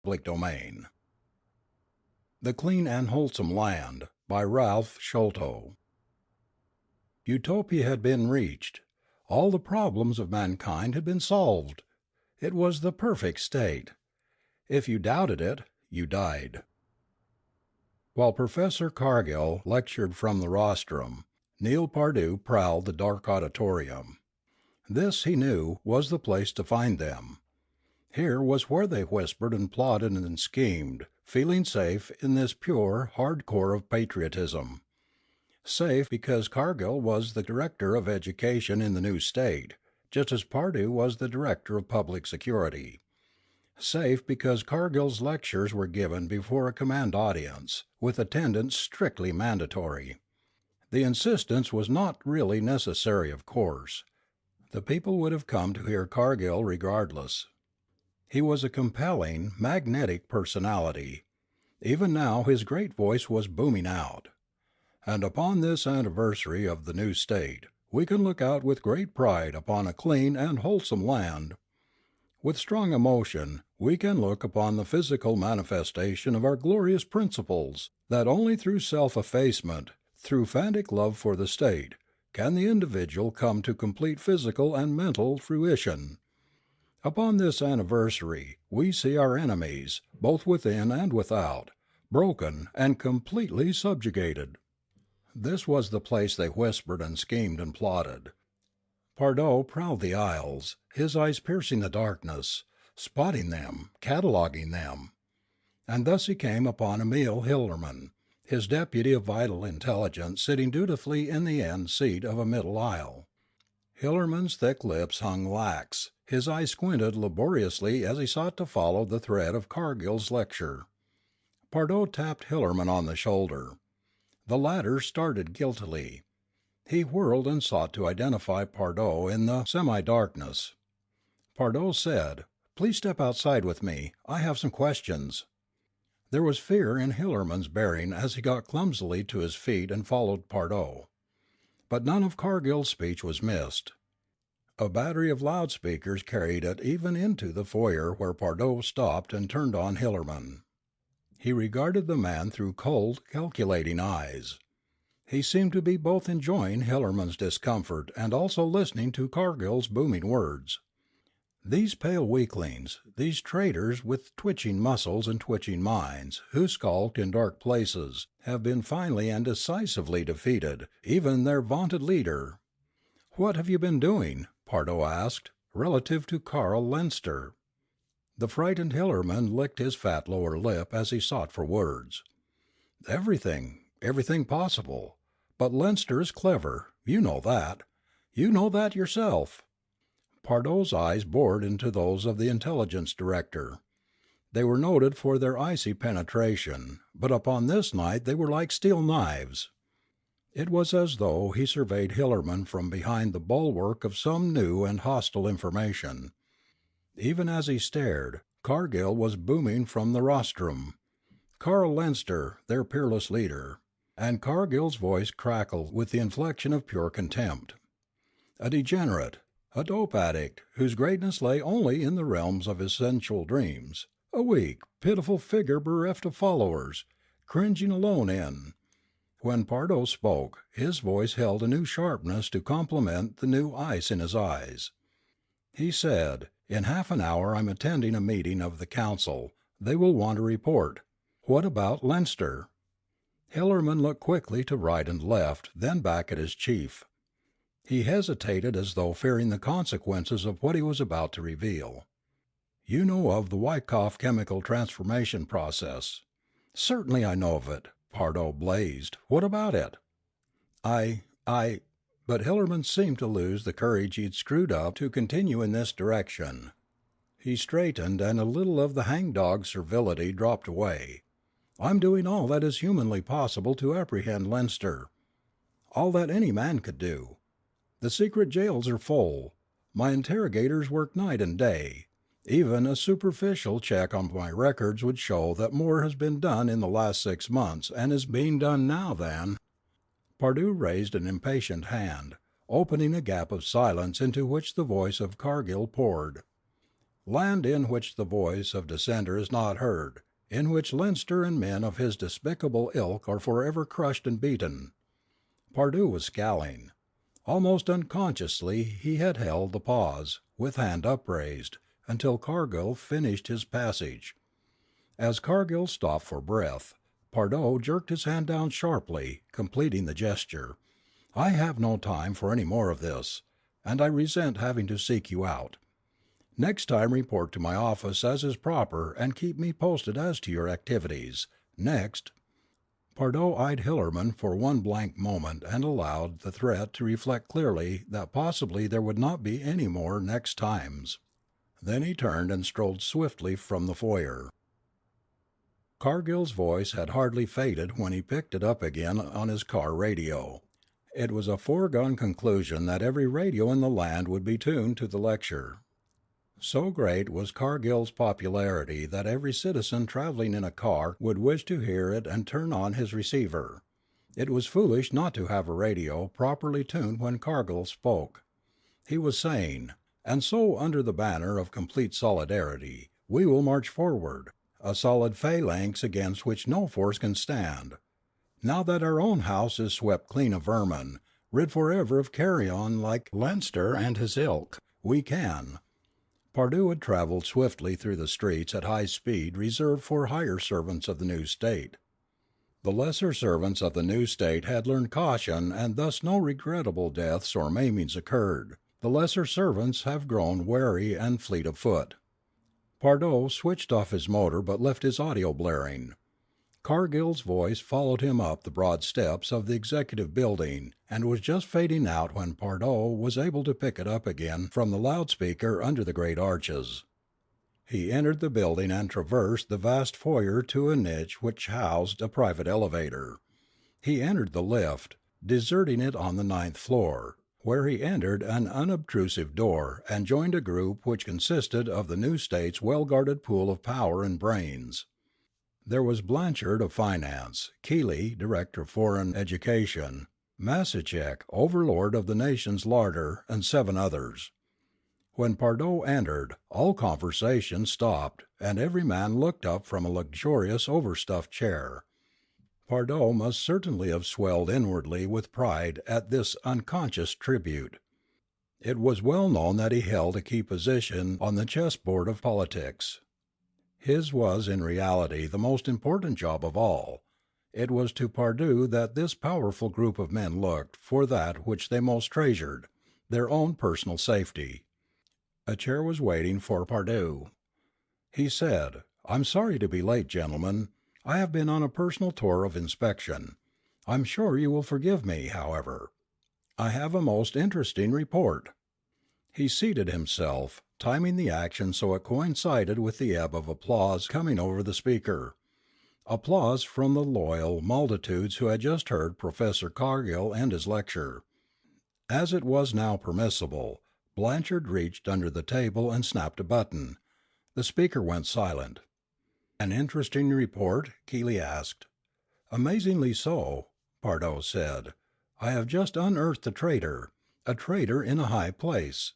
public domain. The Clean and Wholesome Land, by Ralph Sholto. Utopia had been reached. All the problems of mankind had been solved. It was the perfect state. If you doubted it, you died. While Professor Cargill lectured from the rostrum, Neil Pardue prowled the dark auditorium. This, he knew, was the place to find them. Here was where they whispered and plotted and schemed, feeling safe in this pure, hard core of patriotism. Safe because Cargill was the director of education in the new state, just as Pardue was the director of public security. Safe because Cargill's lectures were given before a command audience, with attendance strictly mandatory. The insistence was not really necessary, of course. The people would have come to hear Cargill regardless. He was a compelling, magnetic personality. Even now his great voice was booming out. And upon this anniversary of the new state, we can look out with great pride upon a clean and wholesome land. With strong emotion, we can look upon the physical manifestation of our glorious principles, that only through self-effacement, through frantic love for the state, can the individual come to complete physical and mental fruition. Upon this anniversary, we see our enemies, both within and without, broken and completely subjugated. This was the place they whispered and schemed and plotted. Pardue prowled the aisles, his eyes piercing the darkness, spotting them, cataloguing them. And thus he came upon Emil Hillerman, his deputy of vital intelligence, sitting dutifully in the end seat of a middle aisle. Hillerman's thick lips hung lax, his eyes squinted laboriously as he sought to follow the thread of Cargill's lecture. Pardue tapped Hillerman on the shoulder. The latter started guiltily. He whirled and sought to identify Pardue in the semi-darkness. Pardue said, "Please step outside with me. I have some questions." There was fear in Hillerman's bearing as he got clumsily to his feet and followed Pardue. But none of Cargill's speech was missed. A battery of loudspeakers carried it even into the foyer, where Pardue stopped and turned on Hillerman. He regarded the man through cold, calculating eyes. He seemed to be both enjoying Hillerman's discomfort and also listening to Cargill's booming words. These pale weaklings, these traitors with twitching muscles and twitching minds, who skulked in dark places, have been finally and decisively defeated, even their vaunted leader. "What have you been doing?" Pardue asked, relative to Carl Lenster. The frightened Hillerman licked his fat lower lip as he sought for words. Everything possible. But Lenster is clever. You know that. You know that yourself." Pardue's eyes bored into those of the intelligence director. They were noted for their icy penetration, but upon this night they were like steel knives. It was as though he surveyed Hillerman from behind the bulwark of some new and hostile information. Even as he stared, Cargill was booming from the rostrum. Carl Lenster, their peerless leader. And Cargill's voice crackled with the inflection of pure contempt. A degenerate, a dope addict, whose greatness lay only in the realms of his sensual dreams. A weak, pitiful figure bereft of followers, cringing alone in. When Pardue spoke, his voice held a new sharpness to complement the new ice in his eyes. He said, "In half an hour I'm attending a meeting of the council. They will want a report. What about Lenster?" Hillerman looked quickly to right and left, then back at his chief. He hesitated as though fearing the consequences of what he was about to reveal. "You know of the Wyckoff chemical transformation process." "Certainly I know of it." Pardue blazed. "What about it?" I. But Hillerman seemed to lose the courage he'd screwed up to continue in this direction. He straightened, and a little of the hangdog servility dropped away. "I'm doing all that is humanly possible to apprehend Lenster. All that any man could do. The secret jails are full. My interrogators work night and day. Even a superficial check on my records would show that more has been done in the last 6 months and is being done now than—" Pardue raised an impatient hand, opening a gap of silence into which the voice of Cargill poured. Land in which the voice of dissenter is not heard, in which Leinster and men of his despicable ilk are forever crushed and beaten. Pardue was scowling. Almost unconsciously he had held the pause, with hand upraised, until Cargill finished his passage. As Cargill stopped for breath, Pardoe jerked his hand down sharply, completing the gesture. "I have no time for any more of this, and I resent having to seek you out. Next time report to my office as is proper and keep me posted as to your activities. Next." Pardoe eyed Hillerman for one blank moment and allowed the threat to reflect clearly that possibly there would not be any more next times. Then he turned and strode swiftly from the foyer. Cargill's voice had hardly faded when he picked it up again on his car radio. It was a foregone conclusion that every radio in the land would be tuned to the lecture. So great was Cargill's popularity that every citizen traveling in a car would wish to hear it and turn on his receiver. It was foolish not to have a radio properly tuned when Cargill spoke. He was saying, "And so under the banner of complete solidarity, we will march forward, a solid phalanx against which no force can stand. Now that our own house is swept clean of vermin, rid forever of carrion like Leinster and his ilk, we can." Pardue had traveled swiftly through the streets at high speed reserved for higher servants of the new state. The lesser servants of the new state had learned caution and thus no regrettable deaths or maimings occurred. The lesser servants have grown wary and fleet of foot. Pardoe switched off his motor but left his audio blaring. Cargill's voice followed him up the broad steps of the executive building and was just fading out when Pardoe was able to pick it up again from the loudspeaker under the great arches. He entered the building and traversed the vast foyer to a niche which housed a private elevator. He entered the lift, deserting it on the 9th floor, where he entered an unobtrusive door and joined a group which consisted of the new state's well-guarded pool of power and brains. There was Blanchard of Finance, Keeley, Director of Foreign Education, Masachek, Overlord of the nation's larder, and 7 others. When Pardoe entered, all conversation stopped, and every man looked up from a luxurious overstuffed chair. Pardoe must certainly have swelled inwardly with pride at this unconscious tribute. It was well known that he held a key position on the chessboard of politics. His was in reality the most important job of all. It was to Pardue that this powerful group of men looked for that which they most treasured, their own personal safety. A chair was waiting for Pardue. He said, "I'm sorry to be late, gentlemen. I have been on a personal tour of inspection. I'm sure you will forgive me, however. I have a most interesting report." He seated himself, timing the action so it coincided with the ebb of applause coming over the speaker. Applause from the loyal multitudes who had just heard Professor Cargill end his lecture. As it was now permissible, Blanchard reached under the table and snapped a button. The speaker went silent. "An interesting report?" Keeley asked. "Amazingly so," Pardoe said. "I have just unearthed a traitor in a high place."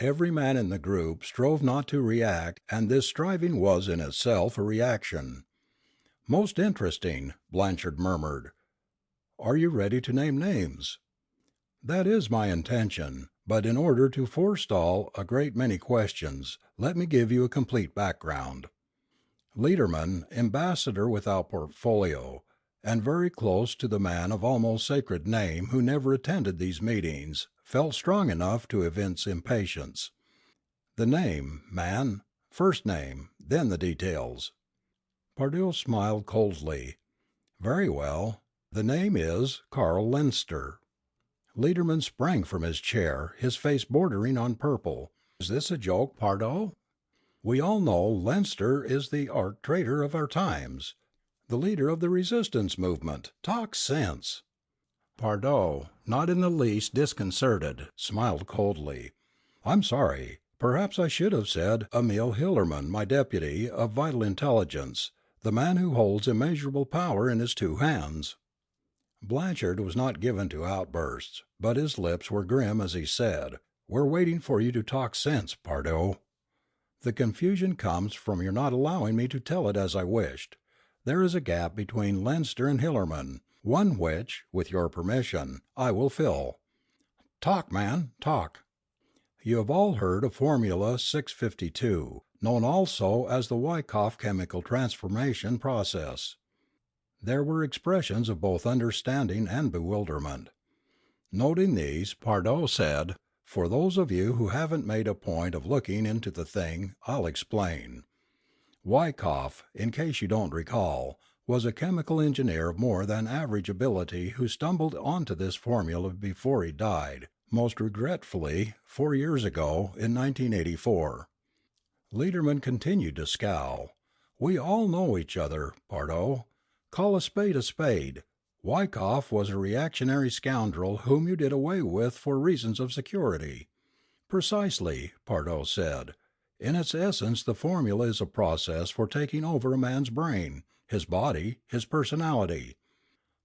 Every man in the group strove not to react, and this striving was in itself a reaction. "Most interesting," Blanchard murmured. "Are you ready to name names?" "That is my intention, but in order to forestall a great many questions, let me give you a complete background. Lederman, ambassador without portfolio, and very close to the man of almost sacred name who never attended these meetings, felt strong enough to evince impatience. "The name, man. First name, then the details." Pardue smiled coldly. "Very well. The name is Carl Leinster." Lederman sprang from his chair, his face bordering on purple. "Is this a joke, Pardoe? We all know Leinster is the arch traitor of our times, the leader of the resistance movement. Talk sense." Pardoe, not in the least disconcerted, smiled coldly. "I'm sorry. Perhaps I should have said Emil Hillerman, my deputy, of Vital Intelligence, the man who holds immeasurable power in his 2 hands." Blanchard was not given to outbursts, but his lips were grim as he said, "We're waiting for you to talk sense, Pardoe." The confusion comes from your not allowing me to tell it as I wished. There is a gap between Leinster and Hillerman, one which, with your permission, I will fill." "Talk, man, talk." "You have all heard of Formula 652, known also as the Wyckoff chemical transformation process." There were expressions of both understanding and bewilderment. Noting these, Pardoe said, "For those of you who haven't made a point of looking into the thing, I'll explain. Wyckoff, in case you don't recall, was a chemical engineer of more than average ability who stumbled onto this formula before he died, most regretfully, 4 years ago, in 1984. Lederman continued to scowl. "We all know each other, Pardoe. Call a spade a spade. Wyckoff was a reactionary scoundrel whom you did away with for reasons of security." "Precisely," Pardoe said. "In its essence the formula is a process for taking over a man's brain, his body, his personality."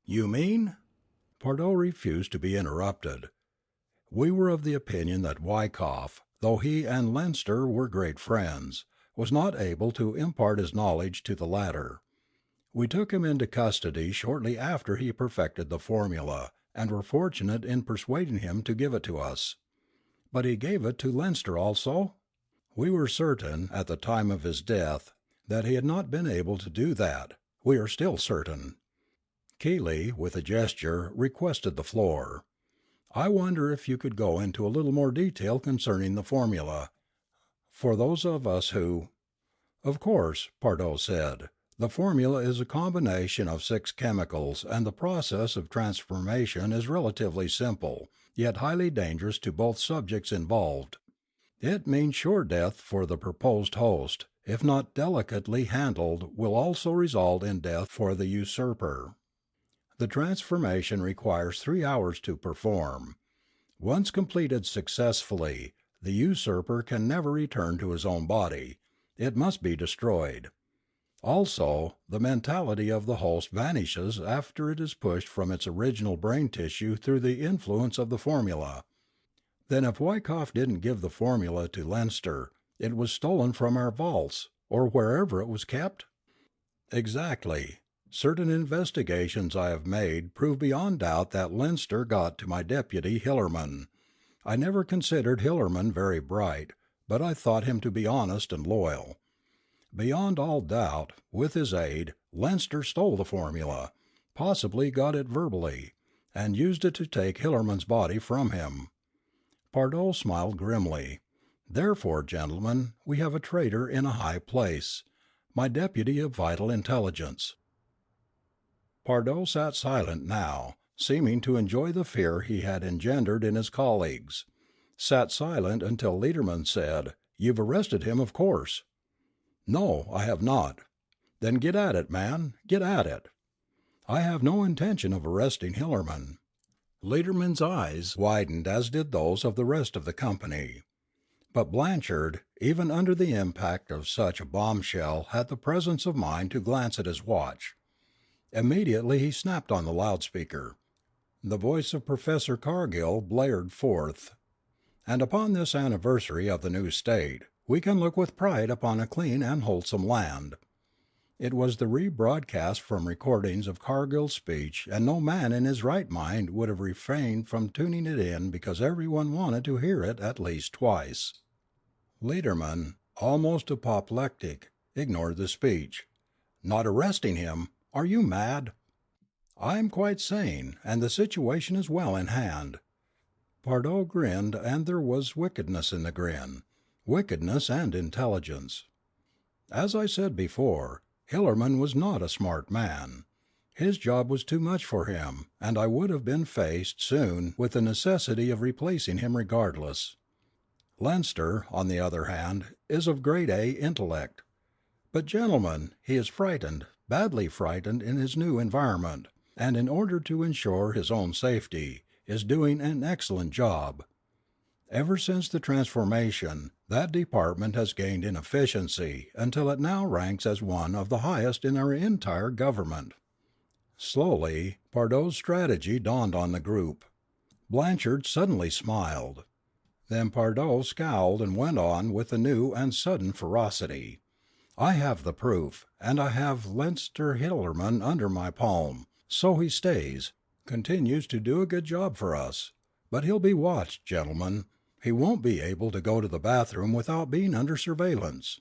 "You mean—" Pardoe refused to be interrupted. "We were of the opinion that Wyckoff, though he and Leinster were great friends, was not able to impart his knowledge to the latter. We took him into custody shortly after he perfected the formula, and were fortunate in persuading him to give it to us." "But he gave it to Leinster also?" "We were certain, at the time of his death, that he had not been able to do that. We are still certain." Keeley, with a gesture, requested the floor. "I wonder if you could go into a little more detail concerning the formula, for those of us who—" "Of course," Pardoe said. "The formula is a combination of 6 chemicals, and the process of transformation is relatively simple, yet highly dangerous to both subjects involved. It means sure death for the proposed host, if not delicately handled will also result in death for the usurper. The transformation requires 3 hours to perform. Once completed successfully, the usurper can never return to his own body. It must be destroyed. Also, the mentality of the host vanishes after it is pushed from its original brain tissue through the influence of the formula." "Then if Wyckoff didn't give the formula to Leinster, it was stolen from our vaults, or wherever it was kept?" "Exactly. Certain investigations I have made prove beyond doubt that Leinster got to my deputy, Hillerman. I never considered Hillerman very bright, but I thought him to be honest and loyal. Beyond all doubt, with his aid, Leinster stole the formula, possibly got it verbally, and used it to take Hillerman's body from him." Pardoe smiled grimly. "Therefore, gentlemen, we have a traitor in a high place, my deputy of vital intelligence." Pardoe sat silent now, seeming to enjoy the fear he had engendered in his colleagues. Sat silent until Lederman said, "You've arrested him, of course." "No, I have not." "Then get at it, man, get at it." "I have no intention of arresting Hillerman." Lederman's eyes widened as did those of the rest of the company. But Blanchard, even under the impact of such a bombshell, had the presence of mind to glance at his watch. Immediately he snapped on the loudspeaker. The voice of Professor Cargill blared forth. "And upon this anniversary of the new state, we can look with pride upon a clean and wholesome land." It was the rebroadcast from recordings of Cargill's speech, and no man in his right mind would have refrained from tuning it in because everyone wanted to hear it at least twice. Lederman, almost apoplectic, ignored the speech. "Not arresting him? Are you mad?" "I am quite sane, and the situation is well in hand." Pardoe grinned, and there was wickedness in the grin. Wickedness and intelligence. "As I said before, Hillerman was not a smart man. His job was too much for him, and I would have been faced soon with the necessity of replacing him regardless. Leinster, on the other hand, is of grade A intellect. But, gentlemen, he is frightened, badly frightened in his new environment, and in order to ensure his own safety, is doing an excellent job. Ever since the transformation, that department has gained in efficiency until it now ranks as one of the highest in our entire government." Slowly, Pardoe's strategy dawned on the group. Blanchard suddenly smiled. Then Pardoe scowled and went on with a new and sudden ferocity. "I have the proof, and I have Leinster Hillerman under my palm. So he stays, continues to do a good job for us. But he'll be watched, gentlemen. He won't be able to go to the bathroom without being under surveillance.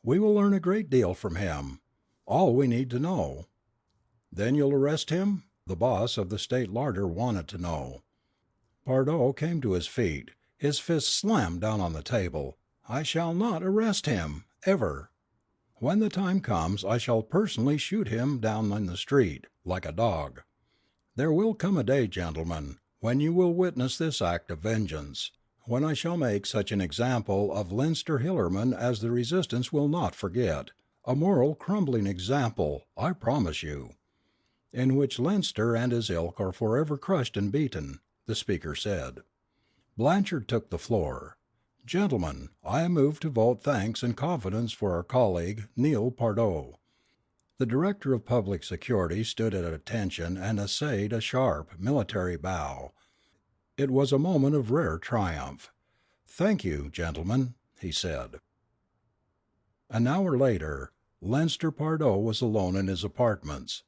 We will learn a great deal from him, all we need to know." "Then you'll arrest him?" the boss of the state larder wanted to know. Pardoe came to his feet, his fist slammed down on the table. "I shall not arrest him, ever. When the time comes I shall personally shoot him down in the street, like a dog. There will come a day, gentlemen, when you will witness this act of vengeance, when I shall make such an example of Leinster Hillerman as the resistance will not forget, a moral crumbling example, I promise you, in which Leinster and his ilk are forever crushed and beaten," the speaker said. Blanchard took the floor. "Gentlemen, I move to vote thanks and confidence for our colleague, Neil Pardoe." The director of public security stood at attention and essayed a sharp, military bow. It was a moment of rare triumph. "Thank you, gentlemen," he said. An hour later, Leinster Pardoe was alone in his apartments.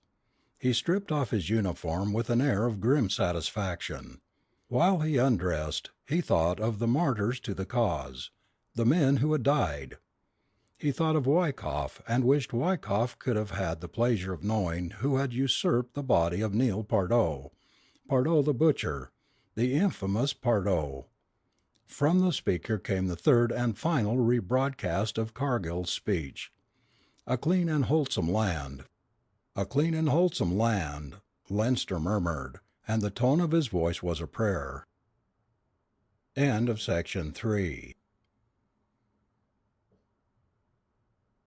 He stripped off his uniform with an air of grim satisfaction. While he undressed, he thought of the martyrs to the cause, the men who had died. He thought of Wyckoff, and wished Wyckoff could have had the pleasure of knowing who had usurped the body of Neil Pardoe, Pardoe the butcher, the infamous Pardoe. From the speaker came the third and final rebroadcast of Cargill's speech. "A clean and wholesome land. A clean and wholesome land," Leinster murmured, and the tone of his voice was a prayer. Section 3